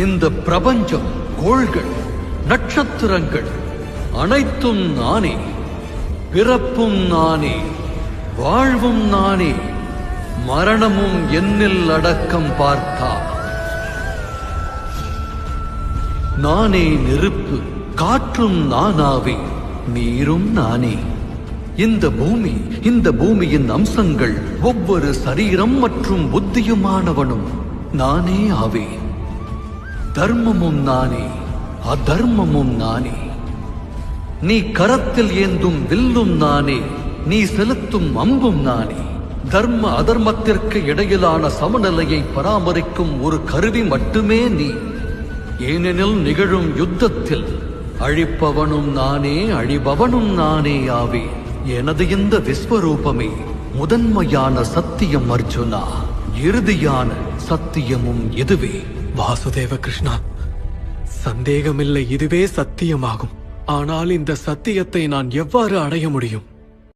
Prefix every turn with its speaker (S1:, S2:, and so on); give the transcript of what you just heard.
S1: இந்த பிரபஞ்சம், கோள்கள், நட்சத்திரங்கள் அனைத்தும் நானே. பிறப்பும் நானே, வாழ்வும் நானே, மரணமும் என்னில் அடக்கம் பார்த்தா. நானே நெருப்பு, காற்றும் நானாவே, நீரும் நானே. இந்த பூமியின் அம்சங்கள், ஒவ்வொரு சரீரம் மற்றும் புத்தியுமானவனும் நானே ஆவேன். தர்மமும் நானே, அதர்மமும் நானே. நீ கரத்தில் ஏந்தும் வில்லும் நானே, நீ செலுத்தும் அம்பும் நானே. தர்ம அதர்மத்திற்கு இடையிலான சமநிலையை பராமரிக்கும் ஒரு கருவி மட்டுமே நீ. ஏனெனில் நிகழும் யுத்தத்தில் அழிப்பவனும் நானே, அழிபவனும் நானே ஆவே. எனது இந்த விஸ்வரூபமே முதன்மையான சத்தியம் அர்ஜுனா. இறுதியான சத்தியமும் இதுவே.
S2: வாசுதேவ கிருஷ்ணா, சந்தேகமில்லை, இதுவே சத்தியமாகும். ஆனால் இந்த சத்தியத்தை நான் எவ்வாறு அடைய முடியும்?